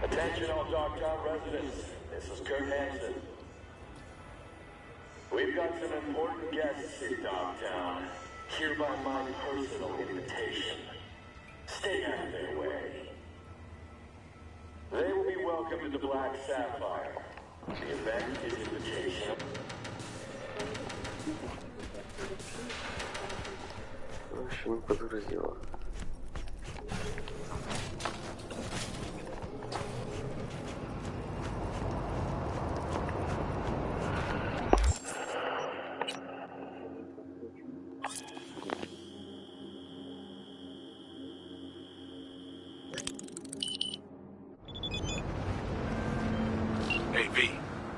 Attention all Dogtown residents, this is Kurt Hansen. We've got some important guests in Dogtown. Hereby my personal invitation. Stay out of their way. They will be welcomed to the Black Sapphire. The event is invitational. Машину подгрузила. Hey, V.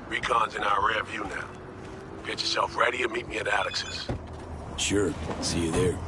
Recon's in our rear view now. Get yourself ready and meet me at Alex's. Sure. See you there.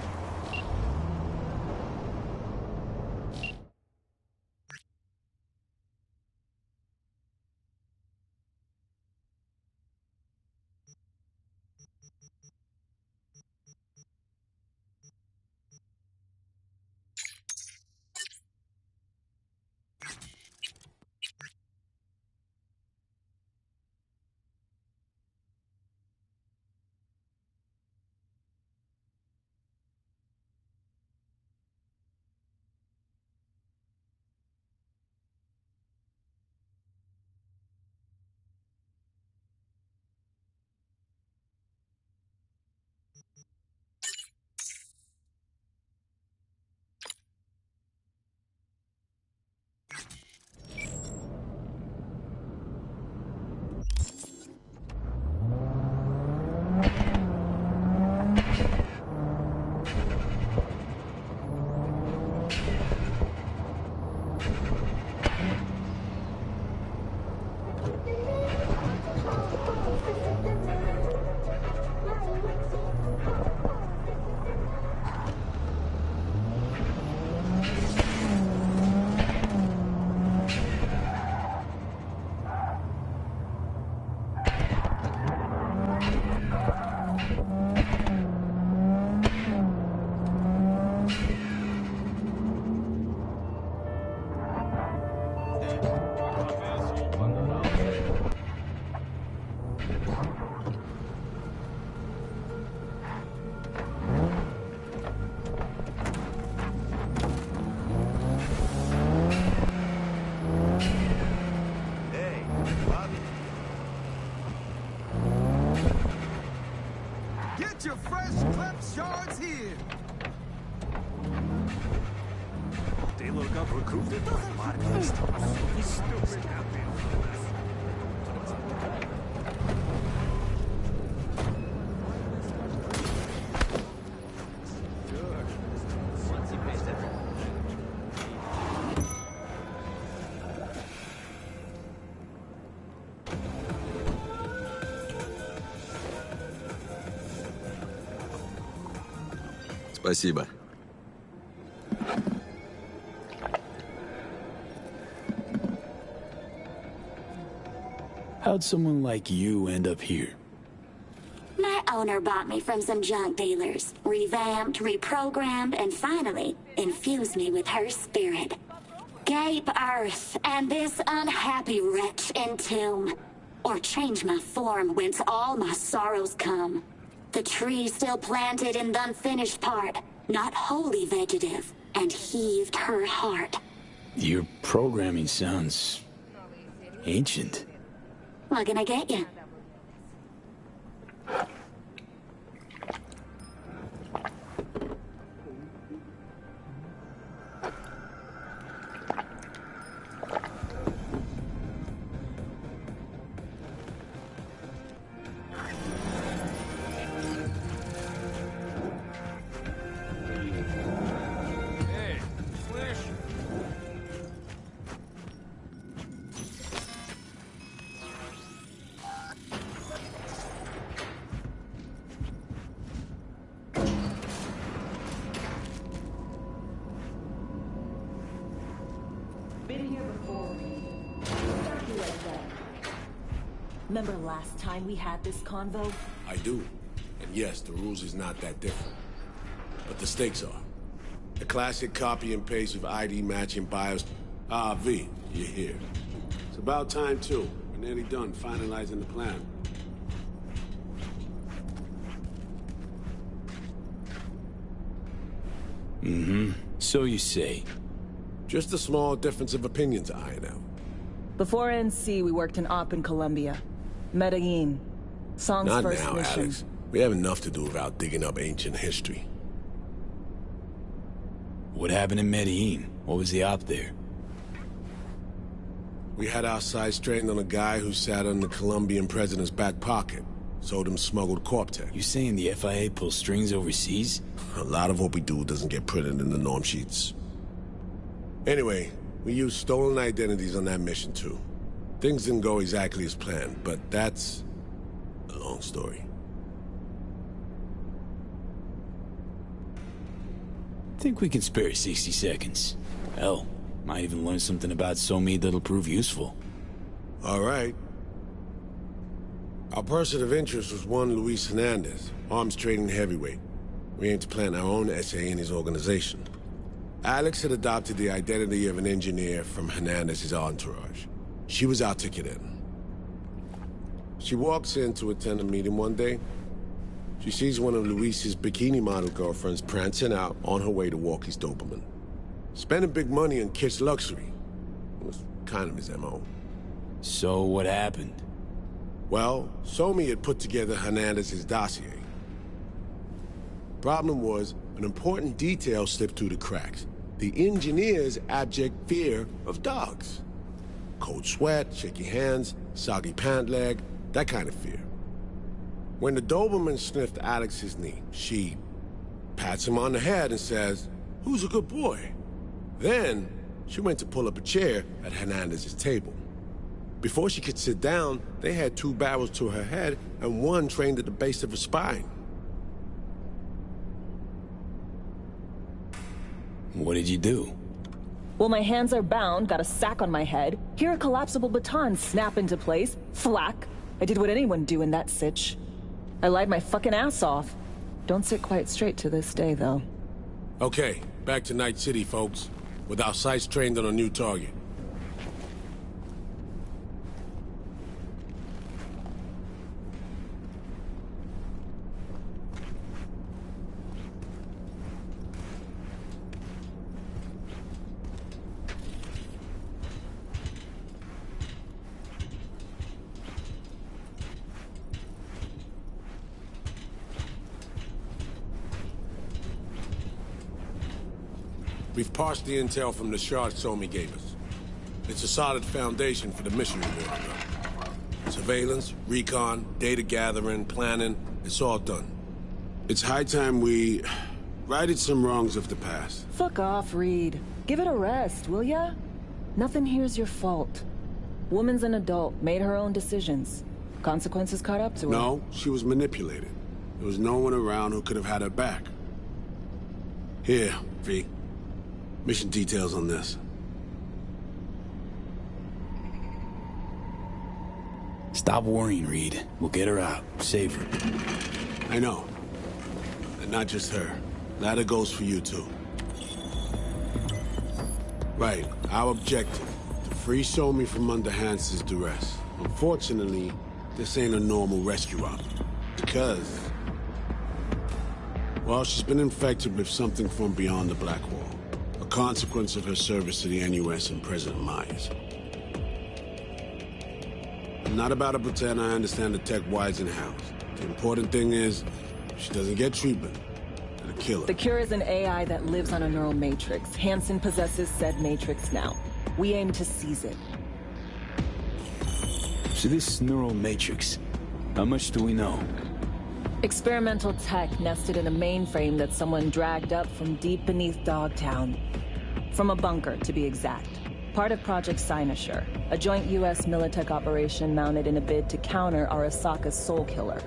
Get your fresh clip shards here. They look up recruited by podcast. Stupid happy. Спасибо. How'd someone like you end up here? My owner bought me from some junk dealers, revamped, reprogrammed, and finally infused me with her spirit. Gape earth and this unhappy wretch entomb, or change my form whence all my sorrows come. The tree still planted in the unfinished part, not wholly vegetative, and heaved her heart. Your programming sounds ancient. What can I get you? Remember last time we had this convo? I do. And yes, the rules is not that different. But the stakes are. The classic copy and paste of ID matching BIOS. Ah, V, you're here. It's about time, too. We're nearly done finalizing the plan. Mm-hmm. So you say. Just a small difference of opinion to iron out. Before NC, we worked in Op in Colombia. Medellin. Song's Not first now, mission. Alex. We have enough to do without digging up ancient history. What happened in Medellin? What was the op there? We had our sights trained on a guy who sat in the Colombian president's back pocket. Sold him smuggled corp tech. You saying the FIA pulls strings overseas? A lot of what we do doesn't get printed in the norm sheets. Anyway, we used stolen identities on that mission too. Things didn't go exactly as planned, but that's a long story. Think we can spare 60 seconds. Hell, might even learn something about Somi that'll prove useful. All right. Our person of interest was one Luis Hernandez, arms trading heavyweight. We aim to plant our own SA in his organization. Alex had adopted the identity of an engineer from Hernandez's entourage. She was our ticket in. She walks in to attend a meeting one day. She sees one of Luis's bikini model girlfriends prancing out on her way to walk his Doberman. Spending big money on kitsch luxury. It was kind of his MO. So what happened? Well, Somi had put together Hernandez's dossier. Problem was, an important detail slipped through the cracks. The engineer's abject fear of dogs. Cold sweat, shaky hands, soggy pant leg, that kind of fear. When the Doberman sniffed Alex's knee, she pats him on the head and says, "Who's a good boy?" Then, she went to pull up a chair at Hernandez's table. Before she could sit down, they had 2 barrels to her head and one trained at the base of her spine. What did you do? Well, my hands are bound, got a sack on my head. Here a collapsible baton snap into place. Thwack. I did what anyone do in that sitch. I lied my fucking ass off. Don't sit quite straight to this day, though. Okay, back to Night City, folks. With our sights trained on a new target. We've parsed the intel from the shard Somi gave us. It's a solid foundation for the mission we're working on. Surveillance, recon, data gathering, planning, it's all done. It's high time we righted some wrongs of the past. Fuck off, Reed. Give it a rest, will ya? Nothing here's your fault. Woman's an adult, made her own decisions. Consequences caught up to her. No, she was manipulated. There was no one around who could have had her back. Here, V. Mission details on this. Stop worrying, Reed. We'll get her out. Save her. I know. And not just her. Ladder goes for you, too. Right. Our objective. To free Somi from under Hansen's duress. Unfortunately, this ain't a normal rescue op. Because... well, she's been infected with something from beyond the Black Wall. A consequence of her service to the NUS and President Myers. I'm not about to pretend I understand the tech whys and hows. The important thing is, if she doesn't get treatment, it'll kill her. The cure is an AI that lives on a neural matrix. Hansen possesses said matrix now. We aim to seize it. So this neural matrix, how much do we know? Experimental tech nested in a mainframe that someone dragged up from deep beneath Dogtown. From a bunker, to be exact. Part of Project Cynosure, a joint U.S. Militech operation mounted in a bid to counter Arasaka's Soul Killer.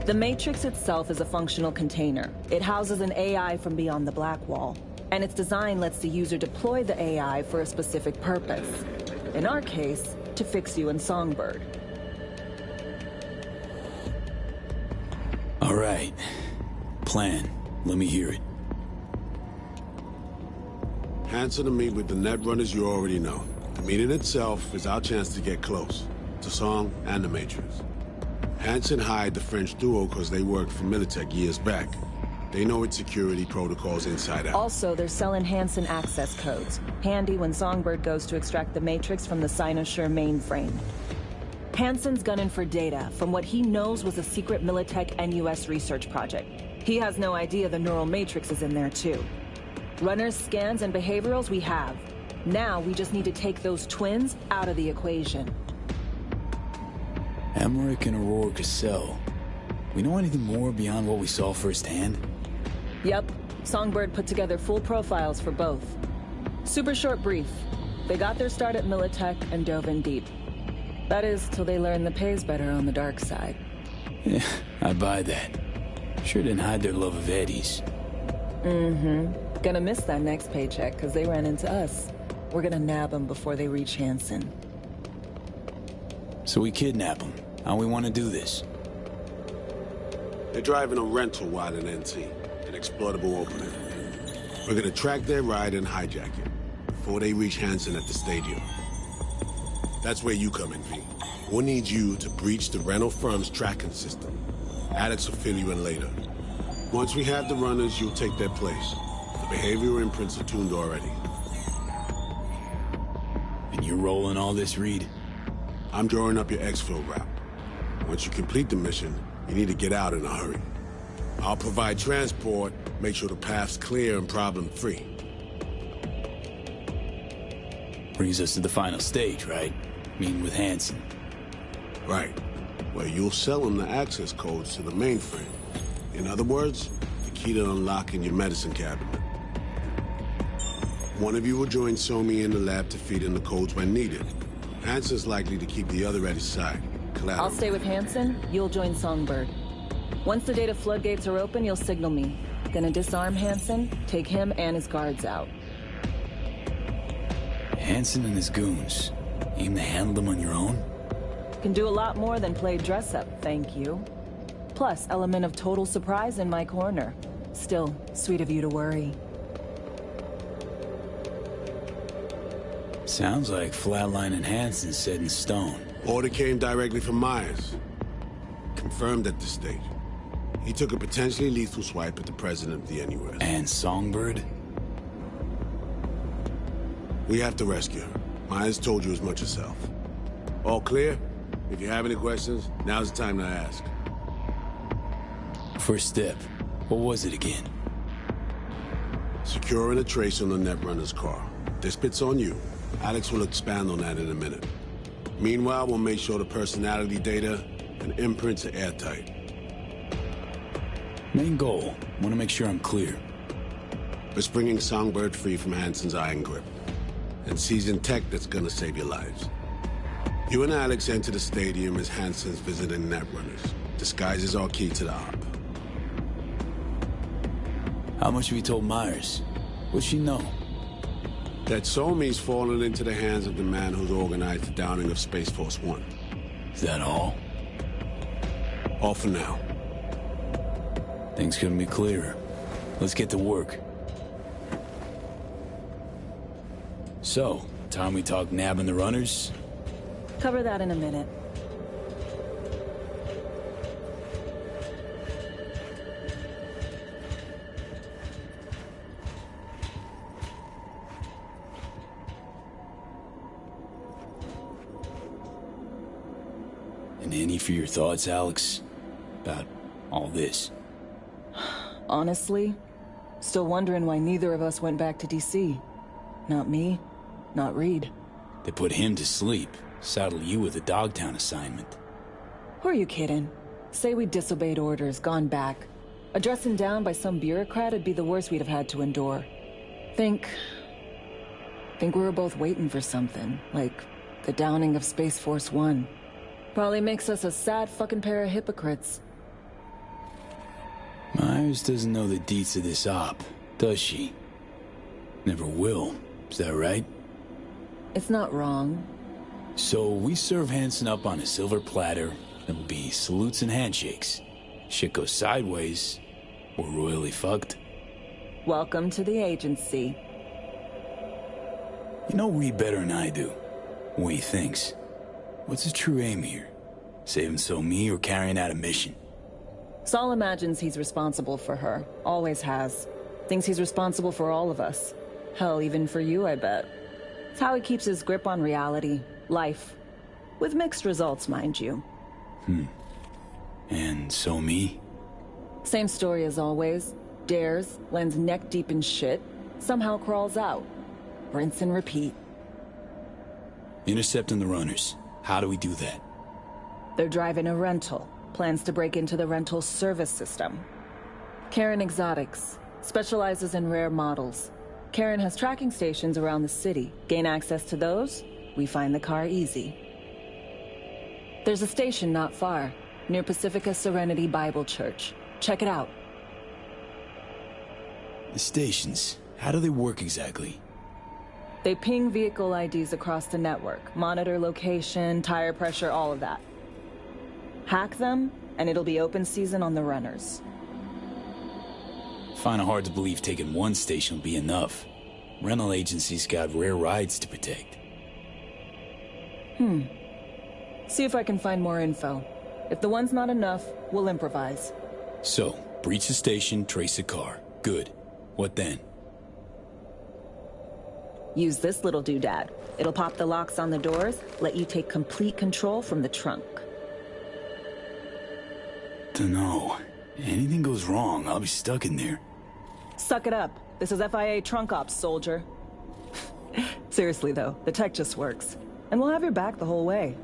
The Matrix itself is a functional container. It houses an AI from beyond the Black Wall, and its design lets the user deploy the AI for a specific purpose. In our case, to fix you and Songbird. All right. Plan. Let me hear it. Hansen to meet with the Netrunners you already know. The meeting itself is our chance to get close. To Song and the Matrix. Hansen hired the French duo because they worked for Militech years back. They know its security protocols inside out. Also, they're selling Hansen access codes. Handy when Songbird goes to extract the Matrix from the Cynosure mainframe. Hansen's gunning for data from what he knows was a secret Militech and US research project. He has no idea the neural matrix is in there too. Runners, scans, and behaviorals we have. Now we just need to take those twins out of the equation. Emmerich and Aurora Cassell. We know anything more beyond what we saw firsthand? Yep. Songbird put together full profiles for both. Super short brief. They got their start at Militech and dove in deep. That is, till they learn the pay's better on the dark side. Yeah, I buy that. Sure didn't hide their love of Eddie's. Mm-hmm. Gonna miss that next paycheck, because they ran into us. We're gonna nab them before they reach Hansen. So we kidnap them. How we want to do this? They're driving a rental while in NT, an exploitable opening. We're gonna track their ride and hijack it, before they reach Hansen at the stadium. That's where you come in, V. We'll need you to breach the rental firm's tracking system. Alex will fill you in later. Once we have the runners, you'll take their place. The behavioral imprints are tuned already. And you're rolling all this, Reed? I'm drawing up your exfil route. Once you complete the mission, you need to get out in a hurry. I'll provide transport, make sure the path's clear and problem-free. Brings us to the final stage, right? Meeting with Hansen. Right. Where you'll sell them the access codes to the mainframe. In other words, the key to unlocking your medicine cabinet. One of you will join Somi in the lab to feed in the codes when needed. Hansen's likely to keep the other at his side. Collateral. I'll stay with Hansen, you'll join Songbird. Once the data floodgates are open, you'll signal me. Gonna disarm Hansen, take him and his guards out. Hansen and his goons. Aim to handle them on your own? Can do a lot more than play dress-up, thank you. Plus, element of total surprise in my corner. Still, sweet of you to worry. Sounds like Flatline and Hansen set in stone. Order came directly from Myers. Confirmed at this stage. He took a potentially lethal swipe at the president of the NUS. And Songbird? We have to rescue her. Myers told you as much herself. All clear? If you have any questions, now's the time to ask. First step. What was it again? Securing a trace on the Netrunner's car. This bit's on you. Alex will expand on that in a minute. Meanwhile, we'll make sure the personality data and imprints are airtight. Main goal. Want to make sure I'm clear. It's bringing Songbird free from Hansen's iron grip. And seizing tech that's gonna save your lives. You and Alex enter the stadium as Hansen's visiting Netrunners. Disguise is our key to the op. How much have you told Myers? What's she know? That Somi's fallen into the hands of the man who's organized the downing of Space Force 1. Is that all? All for now. Things couldn't be clearer. Let's get to work. So, time we talk nabbing the runners? Cover that in a minute. And any for your thoughts, Alex? About all this? Honestly, still wondering why neither of us went back to DC. Not me, not Reed. They put him to sleep. Saddle you with a Dogtown assignment. Who are you kidding? Say we disobeyed orders, gone back. Addressing down by some bureaucrat would be the worst we'd have had to endure. Think we were both waiting for something, like the downing of Space Force 1. Probably makes us a sad fucking pair of hypocrites. Myers doesn't know the deets of this op, does she? Never will. Is that right? It's not wrong. So we serve Hansen up on a silver platter. It'll be salutes and handshakes. Shit goes sideways, we're royally fucked. Welcome to the agency. You know Reed better than I do. What he thinks. What's his true aim here? Saving So-Mi or carrying out a mission? Saul imagines he's responsible for her. Always has. Thinks he's responsible for all of us. Hell, even for you, I bet. It's how he keeps his grip on reality. Life. With mixed results, mind you. And So-Mi? Same story as always. Dares, lands neck deep in shit, somehow crawls out. Rinse and repeat. Intercepting the runners. How do we do that? They're driving a rental. Plans to break into the rental service system. Karen Exotics. Specializes in rare models. Karen has tracking stations around the city. Gain access to those, we find the car easy. There's a station not far, near Pacifica Serenity Bible Church. Check it out. The stations, how do they work exactly? They ping vehicle IDs across the network, monitor location, tire pressure, all of that. Hack them, and it'll be open season on the runners. Find it hard to believe taking one station will be enough. Rental agencies got rare rides to protect. See if I can find more info. If the one's not enough, we'll improvise. So, breach the station, trace the car. Good. What then? Use this little doodad. It'll pop the locks on the doors, let you take complete control from the trunk. Dunno. Anything goes wrong, I'll be stuck in there. Suck it up. This is FIA trunk ops, soldier. Seriously though, the tech just works. And we'll have your back the whole way.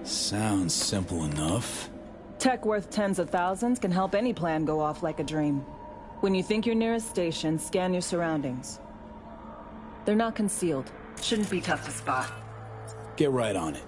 Sounds simple enough. Tech worth tens of thousands can help any plan go off like a dream. When you think you're near a station, scan your surroundings. They're not concealed. Shouldn't be tough to spot. Get right on it.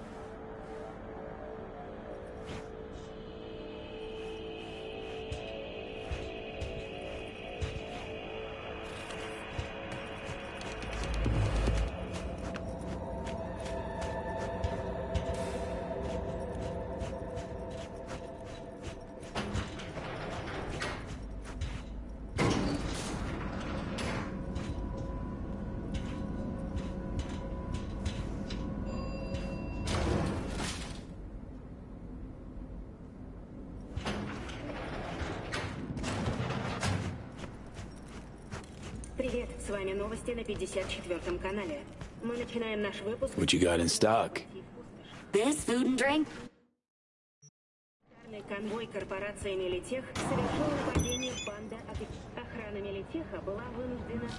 Привет, с вами новости на 54-м канале. Мы начинаем наш выпуск. What you got in stock? This food and drink? Конвой корпорации Мелитех совершил нападение в банда охрана Мелитеха была вынуждена...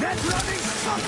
Get running, son!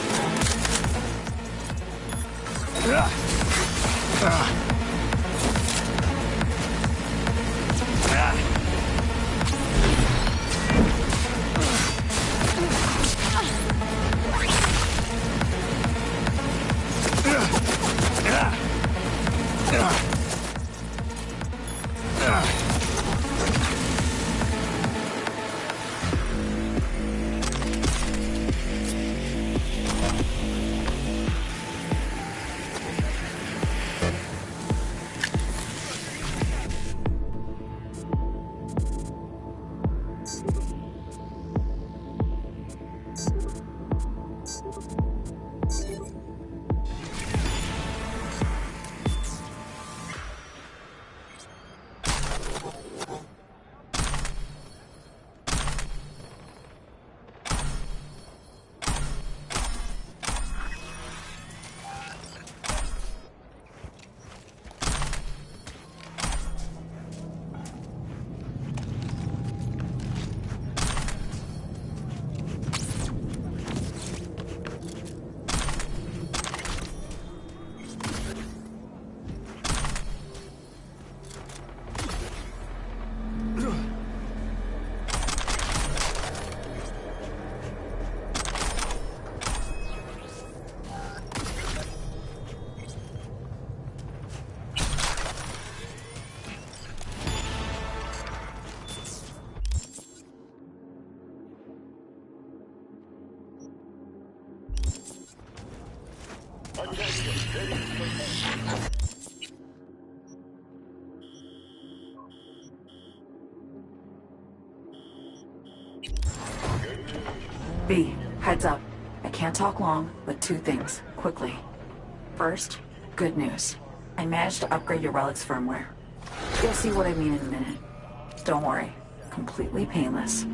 B, heads up. I can't talk long, but two things, quickly. First, good news. I managed to upgrade your relic's firmware. You'll see what I mean in a minute. Don't worry, completely painless.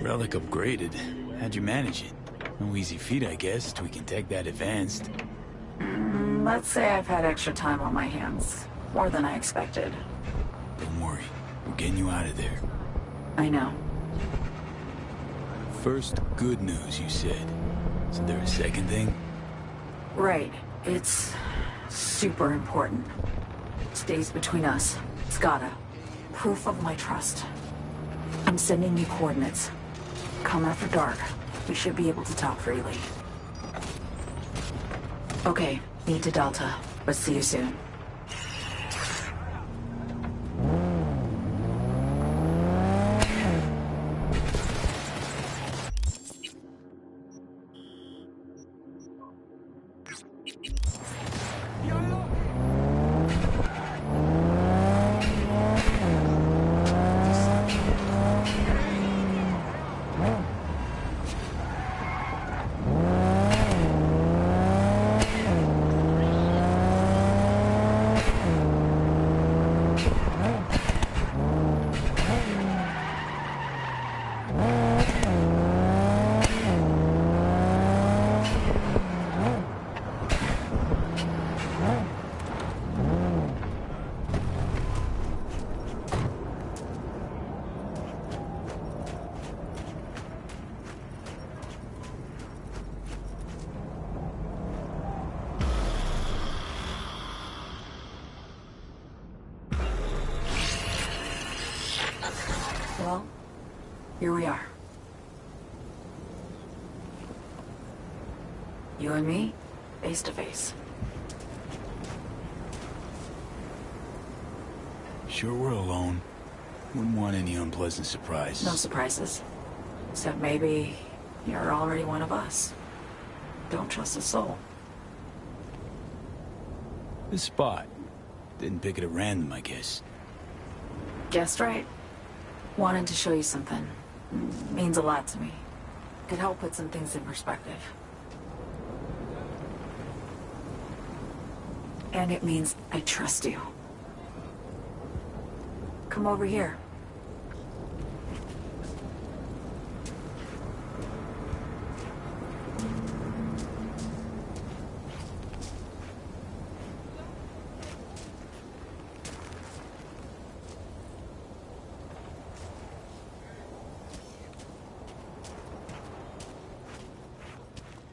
Relic upgraded. How'd you manage it? No easy feat, I guess, till we can take that advanced. Let's say I've had extra time on my hands. More than I expected. Don't worry. We're getting you out of there. I know. First, good news, you said. Is there a second thing? Right. It's super important. Stays between us. It's gotta. Proof of my trust. I'm sending you coordinates. Come after dark. We should be able to talk freely. Okay, need to Delta, but see you soon. Well, here we are. You and me, face to face. Sure we're alone. Wouldn't want any unpleasant surprises. No surprises. Except maybe you're already one of us. Don't trust a soul. This spot. Didn't pick it at random, I guess. Guessed right. Wanted to show you something. Means a lot to me. Could help put some things in perspective. And it means I trust you. Come over here.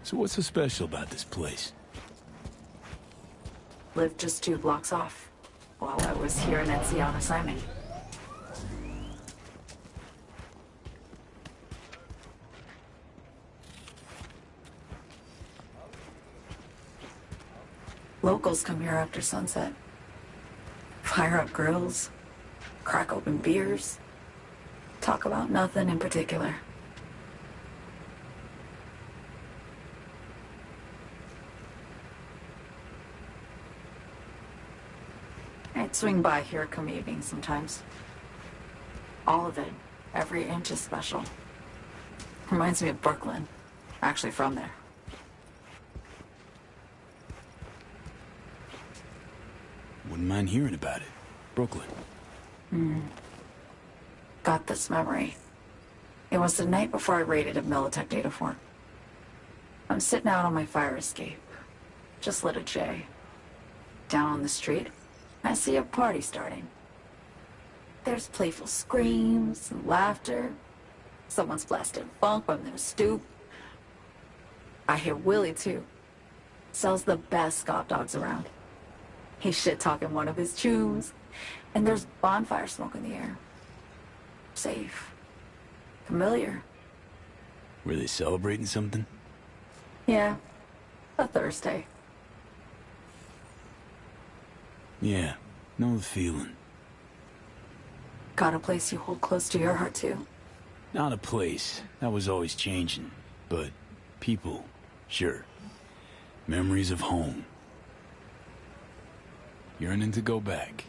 So what's so special about this place? Lived just 2 blocks off, while I was here in NC on assignment. Locals come here after sunset. Fire up grills, crack open beers, talk about nothing in particular. I'd swing by here come evening sometimes. All of it, every inch is special. Reminds me of Brooklyn, actually from there. Wouldn't mind hearing about it. Brooklyn. Got this memory. It was the night before I raided a Militech data fort. I'm sitting out on my fire escape. Just lit a J. Down on the street, I see a party starting. There's playful screams and laughter. Someone's blasting funk from their stoop. I hear Willie, too. Sells the best Scott dogs around. He's shit-talking one of his chews. And there's bonfire smoke in the air. Safe. Familiar. Were they celebrating something? Yeah. A Thursday. Yeah, know the feeling. Got a place you hold close to your heart, too? Not a place. That was always changing. But people, sure. Memories of home. Yearning to go back.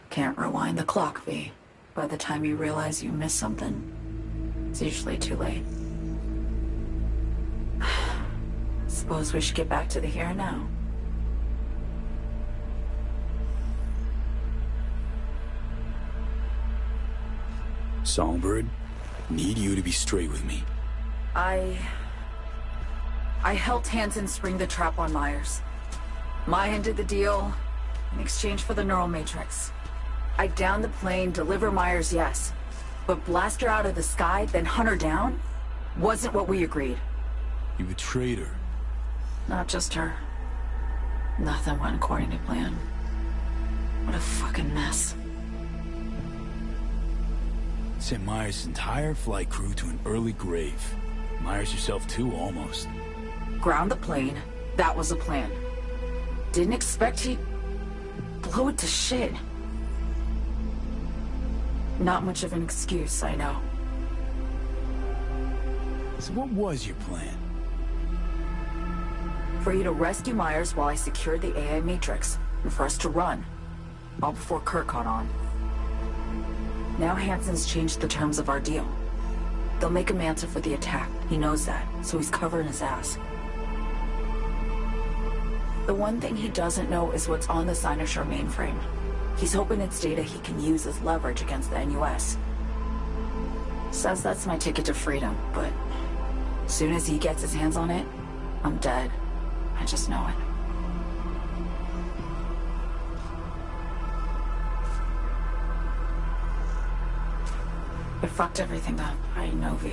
Can't rewind the clock, V. By the time you realize you missed something, it's usually too late. Suppose we should get back to the here and now. Songbird, need you to be straight with me. I helped Hansen spring the trap on Myers. Maya did the deal in exchange for the neural matrix. I downed the plane, deliver Myers, yes. But blast her out of the sky, then hunt her down? Wasn't what we agreed. You betrayed her. Not just her. Nothing went according to plan. What a fucking mess. Sent Myers' entire flight crew to an early grave. Myers herself too, almost. Ground the plane. That was the plan. Didn't expect he'd blow it to shit. Not much of an excuse, I know. So what was your plan? For you to rescue Myers while I secured the AI Matrix, and for us to run. All before Kurt caught on. Now Hansen's changed the terms of our deal. They'll make him answer for the attack. He knows that, so he's covering his ass. The one thing he doesn't know is what's on the Cynosure mainframe. He's hoping it's data he can use as leverage against the NUS. Says that's my ticket to freedom, but as soon as he gets his hands on it, I'm dead. I just know it. It fucked everything up, I know, V.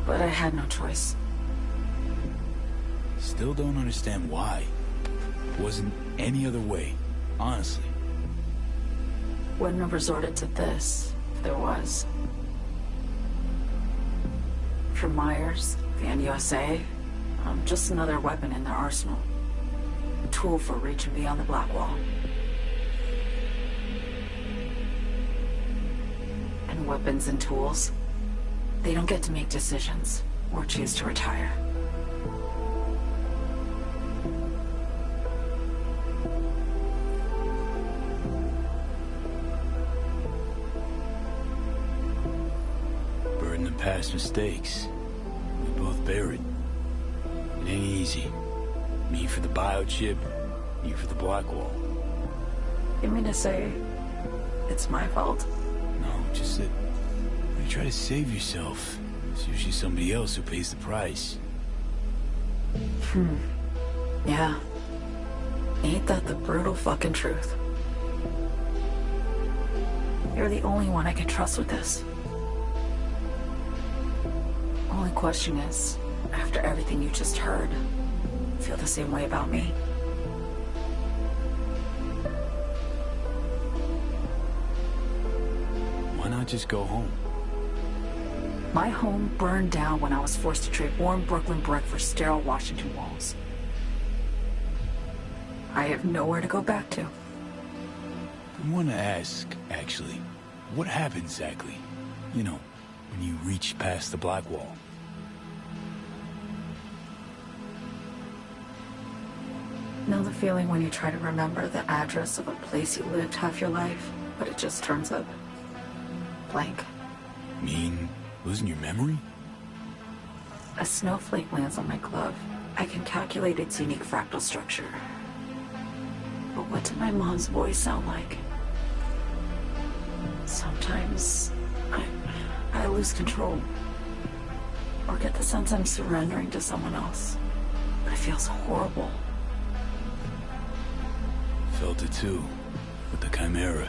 But I had no choice. Still don't understand why. Wasn't any other way, honestly. Wouldn't have resorted to this, if there was. For Myers, the NUSA, I'm just another weapon in their arsenal. A tool for reaching beyond the Black Wall. And weapons and tools, they don't get to make decisions, or choose to retire. past mistakes. We both bear it. It ain't easy. Me for the biochip, you for the Blackwall. You mean to say it's my fault? No, just that when you try to save yourself, it's usually somebody else who pays the price. Yeah. Ain't that the brutal fucking truth? You're the only one I can trust with this. Only question is, after everything you just heard, feel the same way about me? Why not just go home? My home burned down when I was forced to trade warm Brooklyn brick for sterile Washington walls. I have nowhere to go back to. I want to ask, actually, what happened exactly? You know, when you reached past the Blackwall. Know the feeling when you try to remember the address of a place you lived half your life, but it just turns up blank? Mean losing your memory? A snowflake lands on my glove. I can calculate its unique fractal structure. But what did my mom's voice sound like? Sometimes I lose control. Or get the sense I'm surrendering to someone else. But it feels horrible. Felt it too, with the Chimera.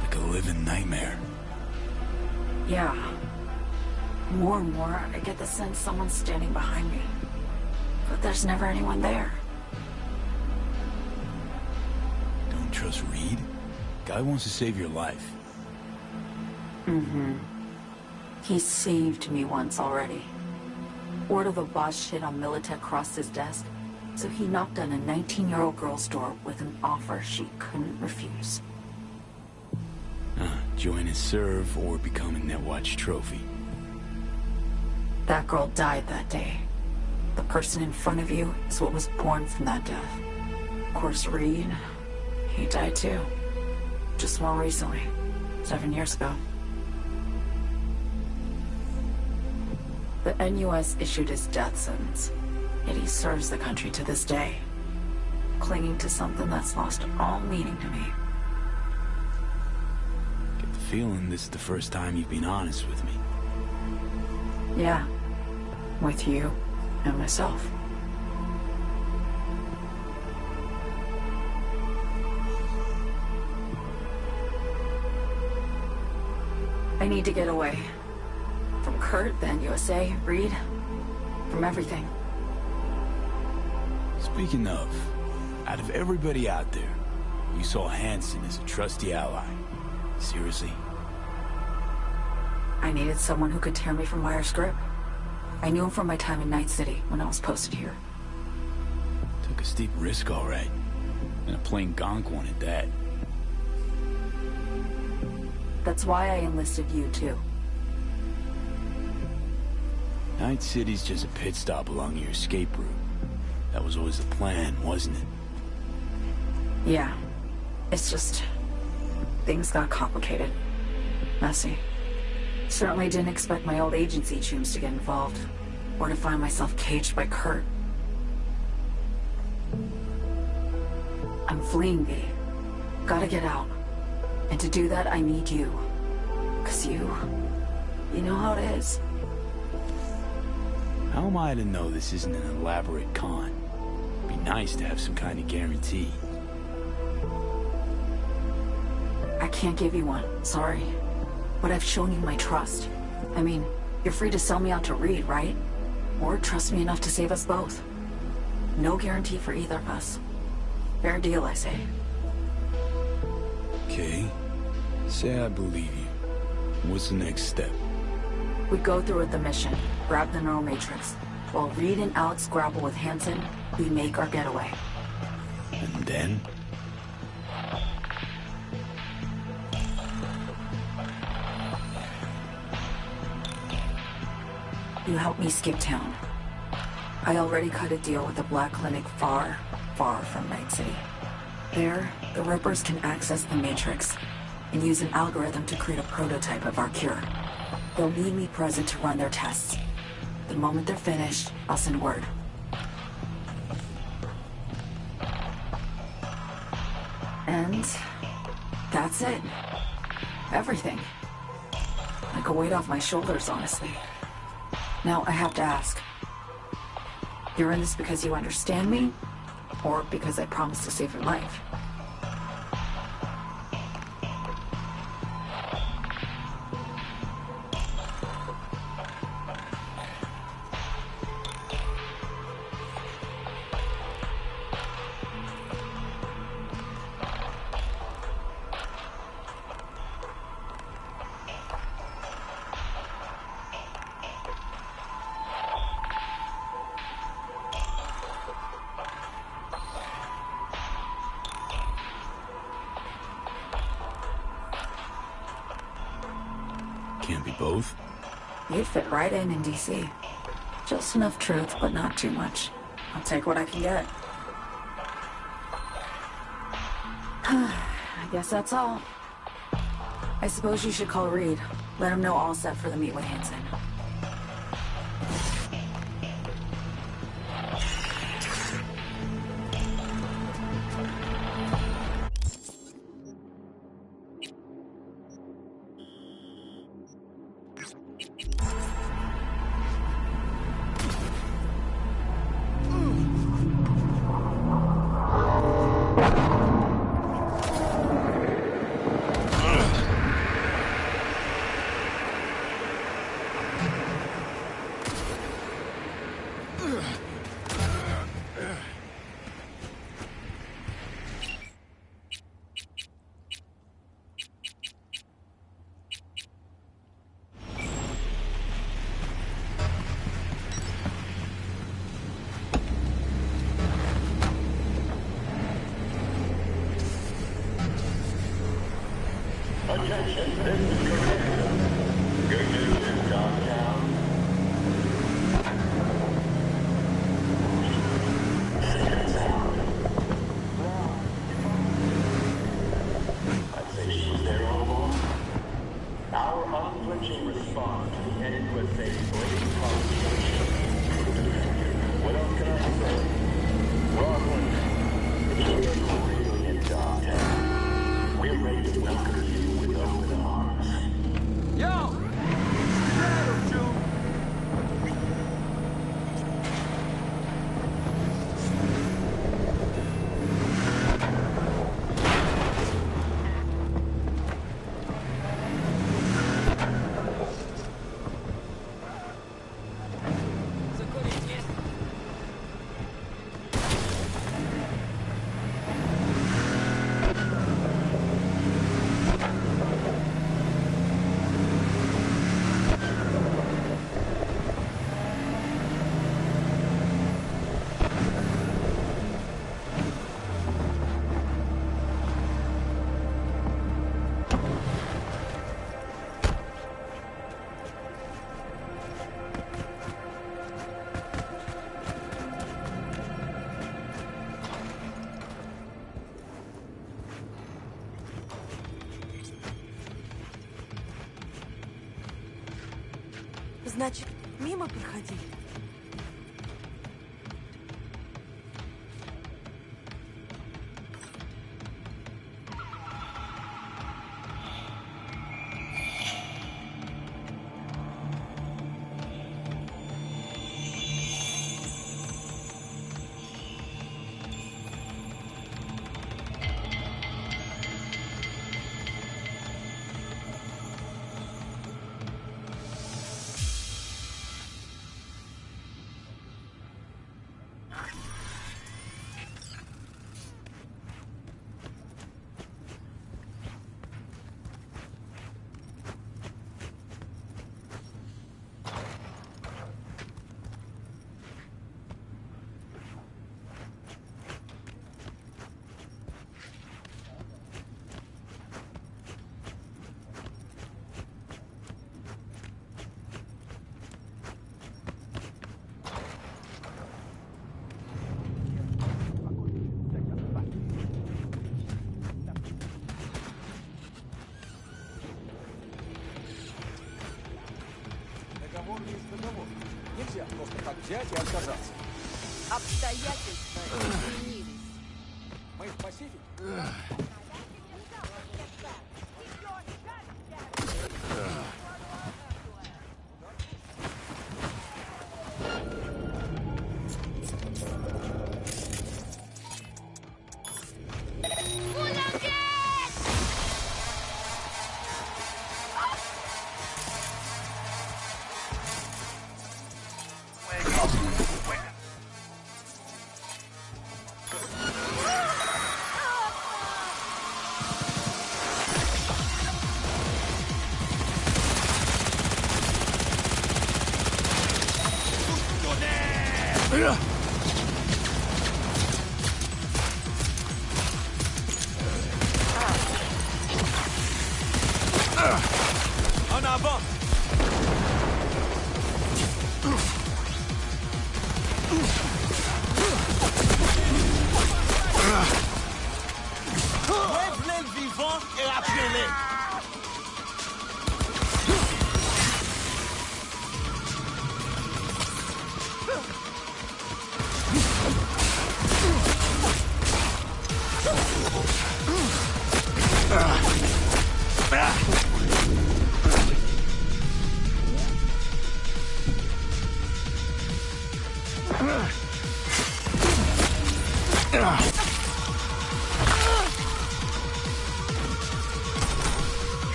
Like a living nightmare. Yeah. More and more, I get the sense someone's standing behind me. But there's never anyone there. Don't trust Reed? Guy wants to save your life. He saved me once already. Word of the boss shit on Militech crossed his desk, so he knocked on a 19-year-old girl's door with an offer she couldn't refuse. Join and serve or become a Netwatch trophy. That girl died that day. The person in front of you is what was born from that death. Of course, Reed, he died too. Just more recently, 7 years ago. The NUS issued his death sentence, yet he serves the country to this day, clinging to something that's lost all meaning to me. Get the feeling this is the first time you've been honest with me. Yeah, with you and myself. I need to get away. From Kurt, then USA, Reed, from everything. Speaking of, out of everybody out there, you saw Hansen as a trusty ally. Seriously? I needed someone who could tear me from Myers' grip. I knew him from my time in Night City when I was posted here. Took a steep risk, all right. And a plain gonk one at that. That's why I enlisted you, too. Night City's just a pit stop along your escape route. That was always the plan, wasn't it? Yeah. It's just... things got complicated. Messy. Certainly didn't expect my old agency chooms to get involved. Or to find myself caged by Kurt. I'm fleeing, V. Gotta get out. And to do that, I need you. 'Cause you know how it is. How am I to know this isn't an elaborate con? Be nice to have some kind of guarantee. I can't give you one, sorry. But I've shown you my trust. I mean, you're free to sell me out to Reed, right? Or trust me enough to save us both. No guarantee for either of us. Fair deal, I say. Okay. Say I believe you. What's the next step? We go through with the mission, grab the neural matrix. While Reed and Alex grapple with Hansen, we make our getaway. And then? You help me skip town. I already cut a deal with the Black Clinic far, far from Night City. There, the Rippers can access the Matrix and use an algorithm to create a prototype of our cure. They'll need me present to run their tests. The moment they're finished, I'll send word. And that's it. Everything. Like a weight off my shoulders, honestly. Now, I have to ask. You're in this because you understand me? Or because I promised to save your life? Can't be both? You'd fit right in DC. Just enough truth, but not too much. I'll take what I can get. I guess that's all. I suppose you should call Reed. Let him know all set for the meet with Hanson. Attention, this is Command. Good news in Dogtown. Secrets out. I'd say she's there almost. Our unflinching response to the endless blatant provocation. What else can I say? Rockland, you're really in Dogtown. We're ready to welcome you with open arms. Yo! Battle, June! Значит, мимо проходили? Просто так взять и отказаться. Обстоятельства изменились. Мы в Пасифике? En avant! Lève-les le vivant et appelez-les!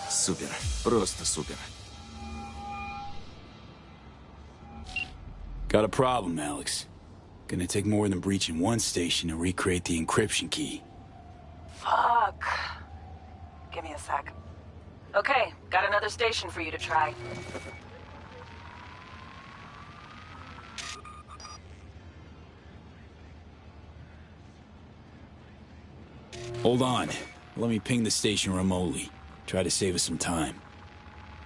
Супер. Просто супер. Got a problem, Alex. Gonna take more than breaching one station to recreate the encryption key. Fuck. Give me a sec. Okay, got another station for you to try. Hold on. Let me ping the station remotely. Try to save us some time.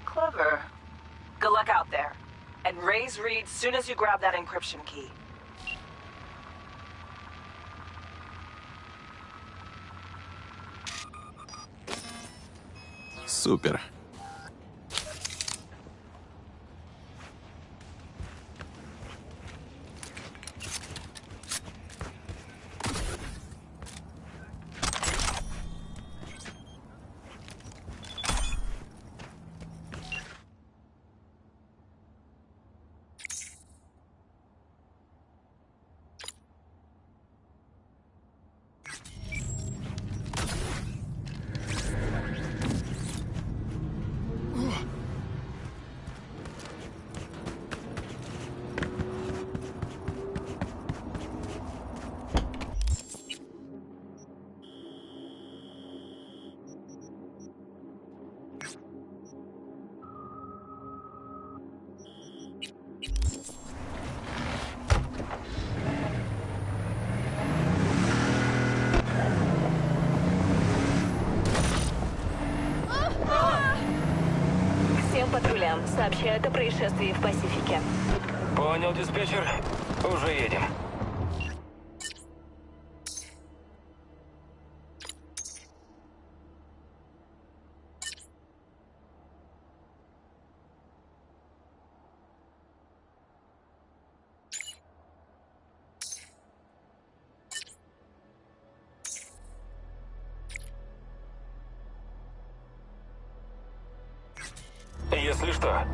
Clever. Good luck out there. And raise Reed soon as you grab that encryption key. Супер. Всем патрулям сообщают о происшествии в Пасифике. Понял, диспетчер. Уже едем. Если что,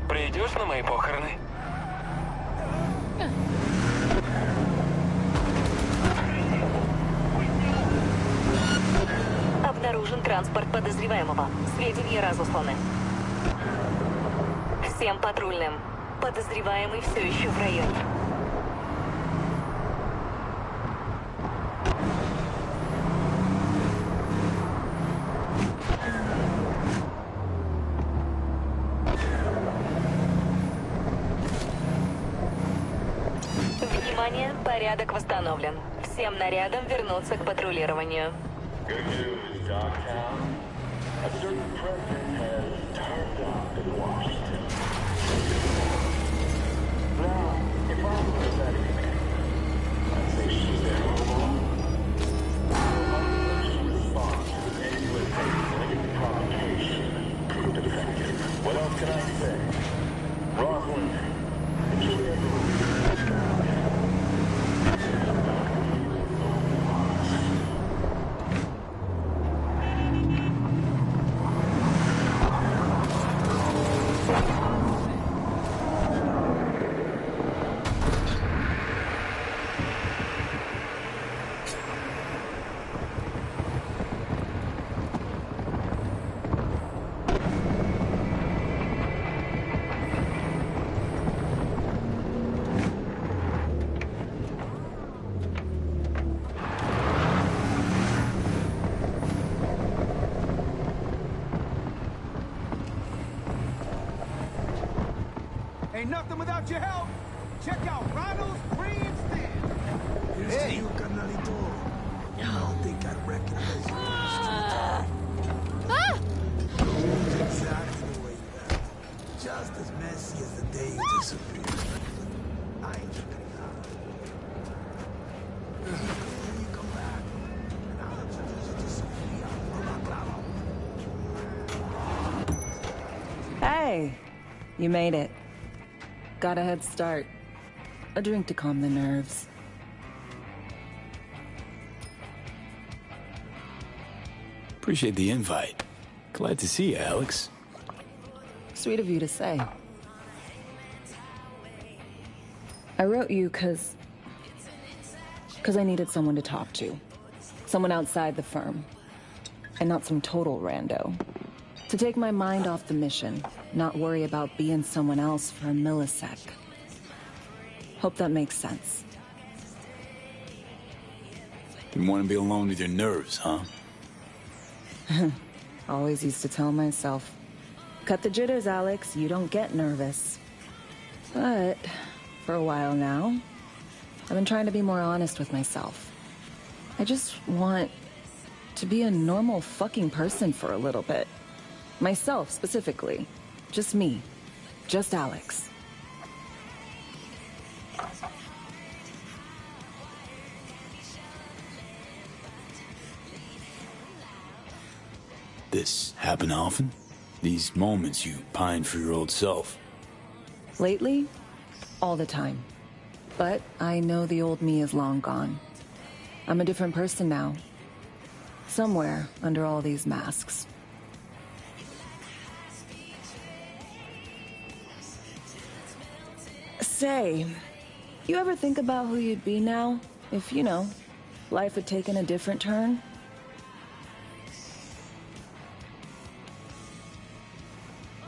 придешь на мои похороны? Обнаружен транспорт подозреваемого. Сведения разосланы. Всем патрульным. Подозреваемый все еще в районе. Внимание, порядок восстановлен. Всем нарядам вернуться к патрулированию. Good news, Dogtown. A certain president has turned up in Washington. Now, if I was a betting man, I'd say she's there all along. She responds to the invitation and provocation proved effective. What else can I say? Rosalind, did you ever... Ain't nothing without your help. Check out Ronald's grandstand. Hey, you carnalito. I don't think I recognize you. Exactly the way you left. Just as messy as the day you disappeared. I ain't tripping out. When you come back, and I'll introduce you to Sophia from Hey, you made it. Got a head start. A drink to calm the nerves. Appreciate the invite. Glad to see you, Alex. Sweet of you to say. I wrote you because I needed someone to talk to. Someone outside the firm. And not some total rando. To take my mind off the mission, not worry about being someone else for a millisec. Hope that makes sense. Didn't want to be alone with your nerves, huh? Always used to tell myself, cut the jitters, Alex, you don't get nervous. But for a while now, I've been trying to be more honest with myself. I just want to be a normal fucking person for a little bit. Myself, specifically. Just me. Just Alex. This happen often? These moments you pine for your old self? Lately, all the time. But I know the old me is long gone. I'm a different person now. Somewhere under all these masks. Say, you ever think about who you'd be now if, you know, life had taken a different turn?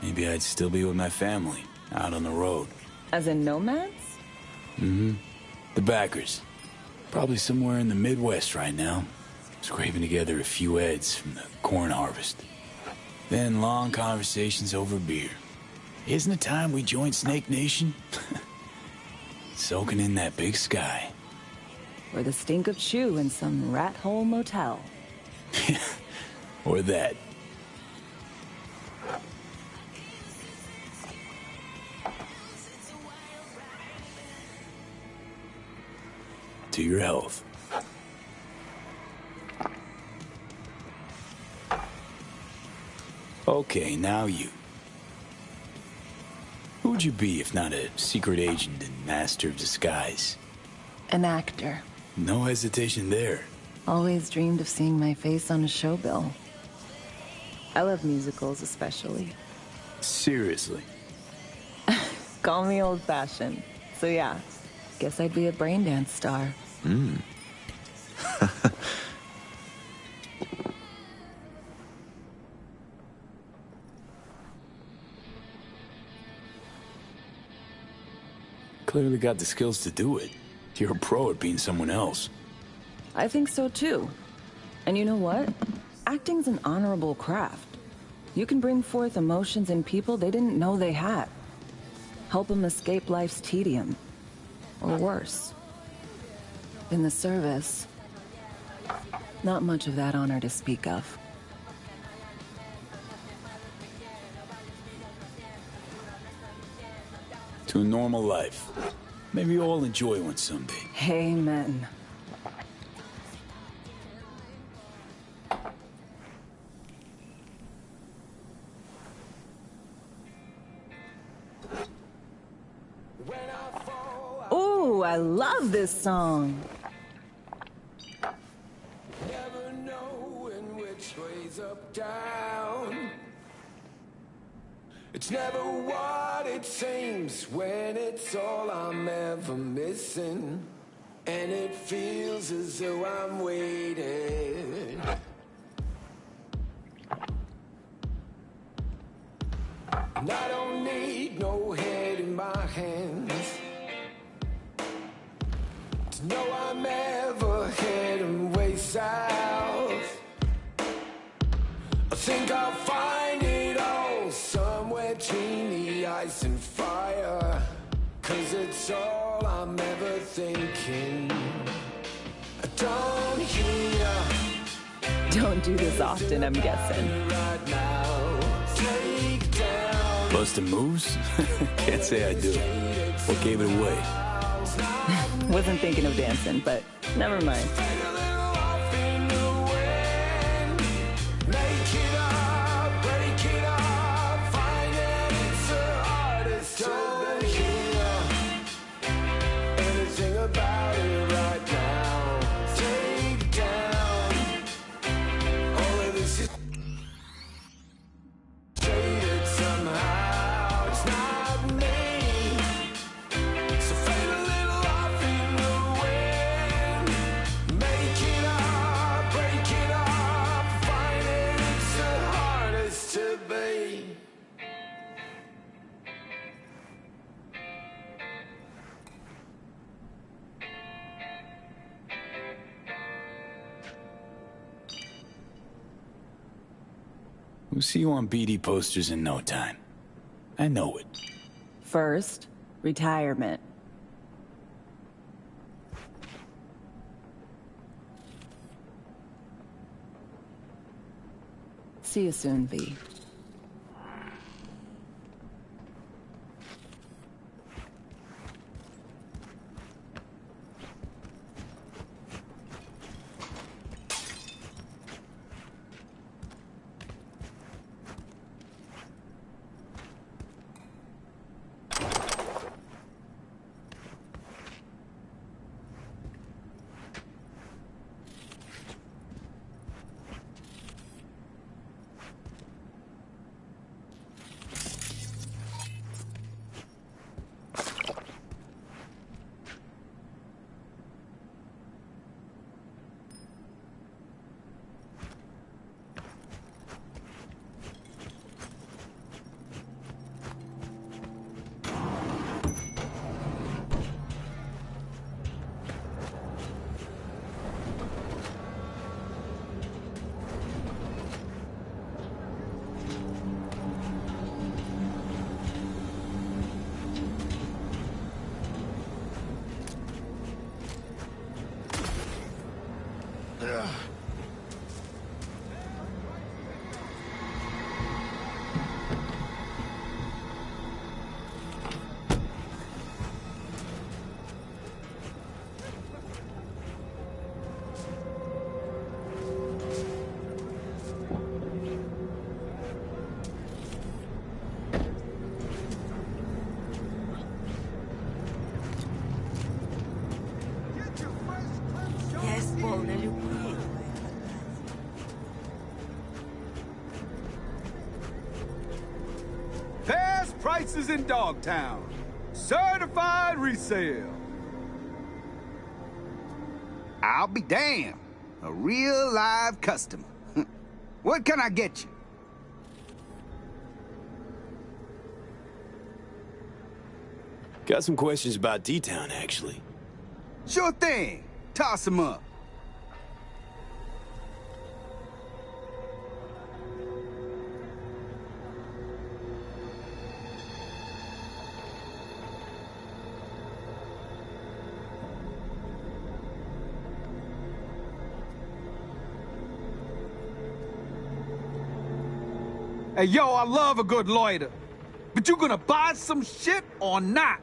Maybe I'd still be with my family, out on the road. As in nomads? Mm-hmm. The backers. Probably somewhere in the Midwest right now. Scraping together a few heads from the corn harvest. Then long conversations over beer. Isn't it time we joined Snake Nation? Soaking in that big sky. Or the stink of chew in some rat hole motel. Or that. To your health. Okay, now you. Who would you be if not a secret agent and master of disguise? An actor. No hesitation there. Always dreamed of seeing my face on a show bill. I love musicals especially. Seriously? Call me old-fashioned. So yeah, guess I'd be a brain dance star. Hmm. Clearly got the skills to do it. You're a pro at being someone else. I think so too. And you know what? Acting's an honorable craft. You can bring forth emotions in people they didn't know they had. Help them escape life's tedium. Or worse. In the service, not much of that honor to speak of. To a normal life. Maybe you'll enjoy one someday. Amen. Ooh, I love this song. Never knowing which way's up, down. It's never what it seems when it's all I'm ever missing. And it feels as though I'm waiting. And I don't need no head in my hands to know I'm ever heading way south. I think I'll find it all somewhere between the ice and fire. 'Cause it's all I'm ever thinking. I don't hear. Don't do this often, I'm guessing. Right now, take down. Bustin' moves? Can't say I do. What gave it away? Wasn't thinking of dancing, but never mind. We'll see you on BD posters in no time. I know it. First, retirement. See you soon, V. Best prices in Dogtown. Certified resale. I'll be damned. A real live customer. What can I get you? Got some questions about D-Town, actually. Sure thing. Toss 'em up. Hey, yo, I love a good loiter. But you gonna buy some shit or not?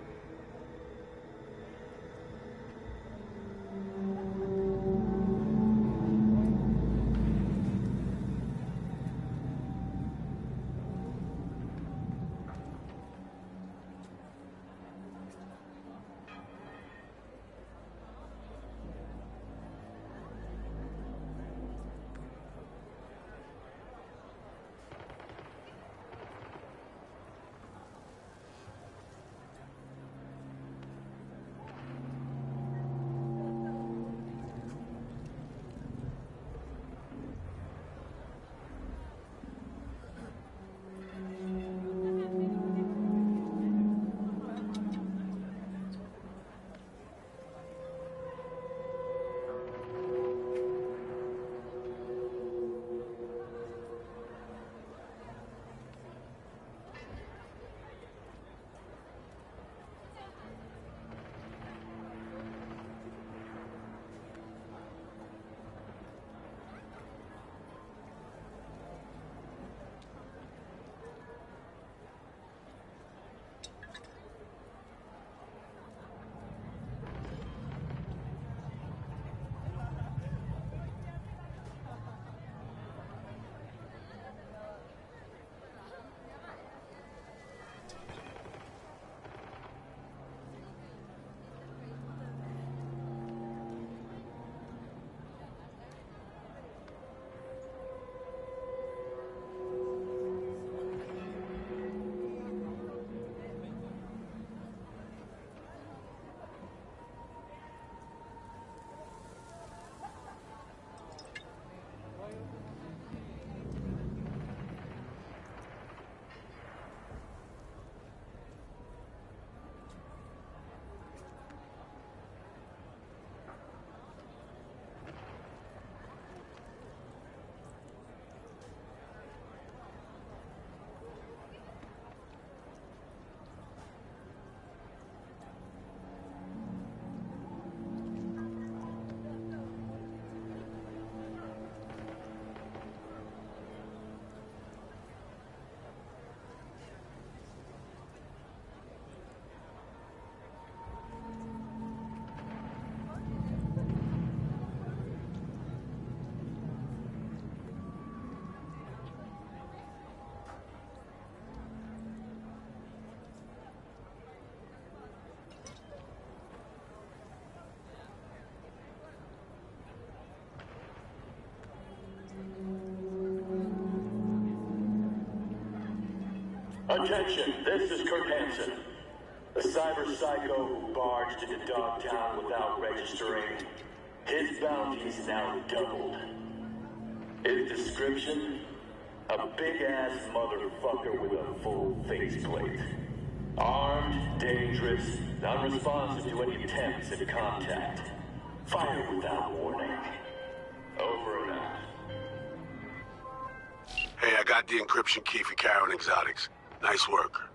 Attention, this is Kurt Hansen, the cyber psycho who barged into Dogtown without registering. His bounty's now doubled. His description? A big-ass motherfucker with a full faceplate. Armed, dangerous, unresponsive to any attempts at contact. Fire without warning. Over and out. Hey, I got the encryption key for Karen Exotics. Nice work.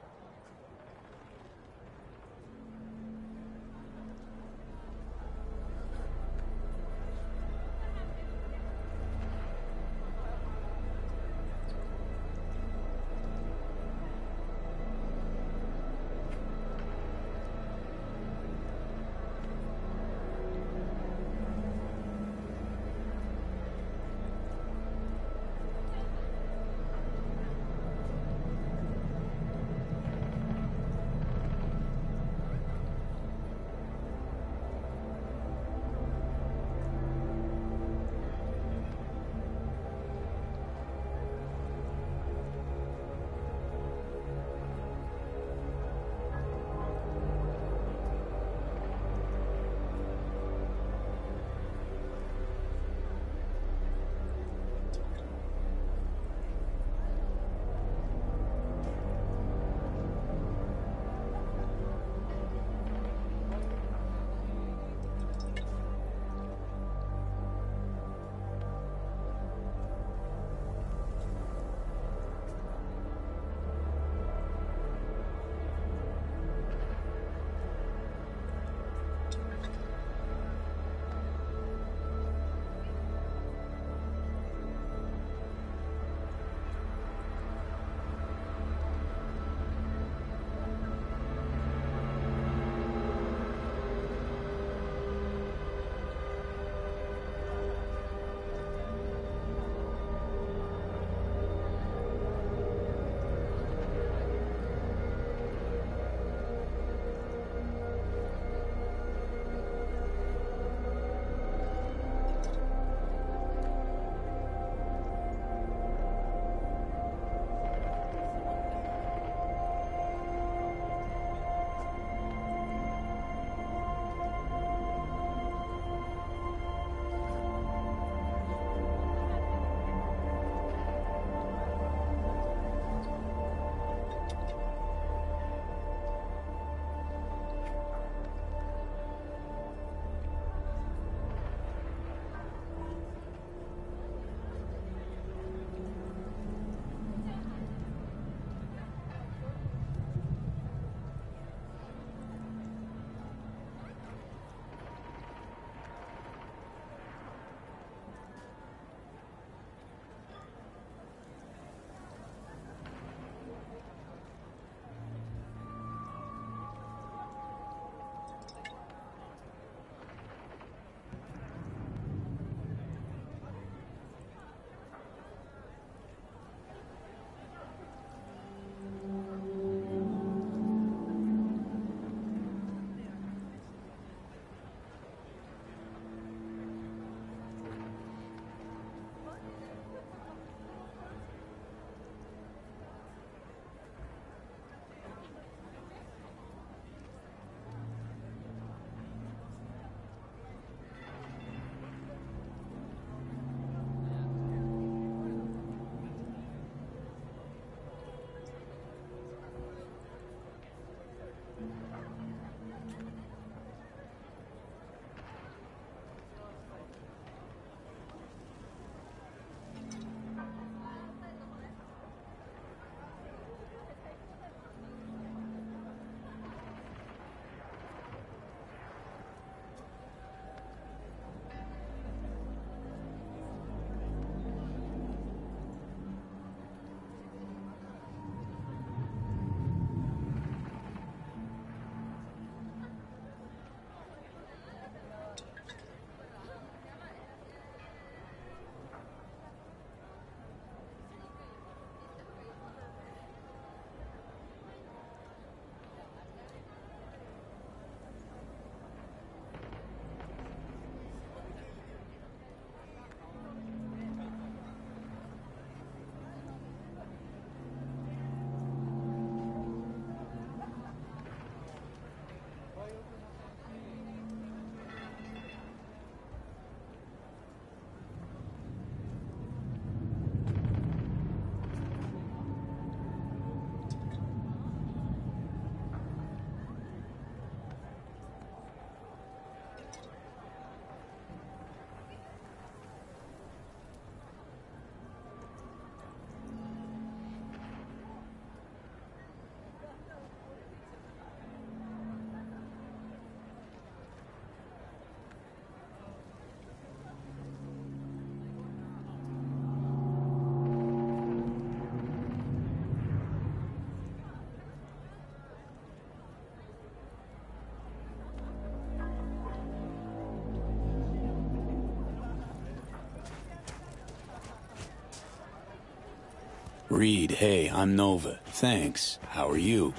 Reed, hey, I'm Nova. Thanks. How are you?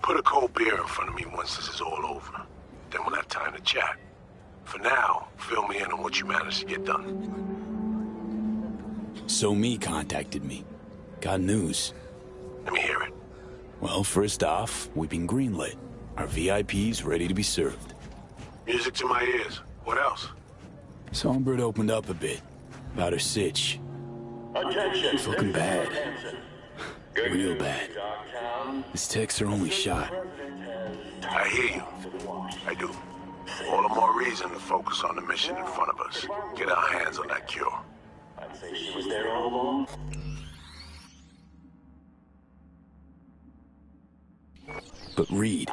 Put a cold beer in front of me once this is all over. Then we'll have time to chat. For now, fill me in on what you managed to get done. So Me contacted me. Got news. Let me hear it. Well, first off, we've been greenlit. Our VIP's ready to be served. Music to my ears. What else? Songbird opened up a bit. About her sitch. Attention. It's looking bad. Real bad. His techs are only shot. I hear you. I do. All the more reason to focus on the mission in front of us. Get our hands on that cure. I'd say she was there all along. But Reed,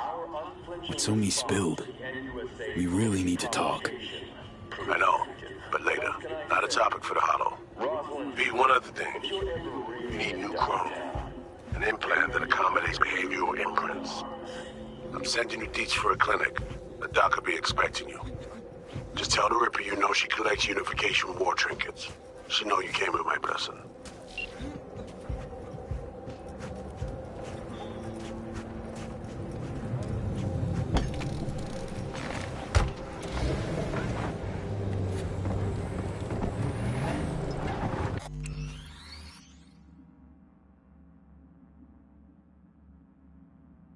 what So Me spilled, we really need to talk. I know, but later. Not a topic for the Hollow. Be one other thing. You need new chrome. An implant that accommodates behavioral imprints. I'm sending you deets for a clinic. The doc will be expecting you. Just tell the Ripper you know she collects unification war trinkets. She know you came with my blessing.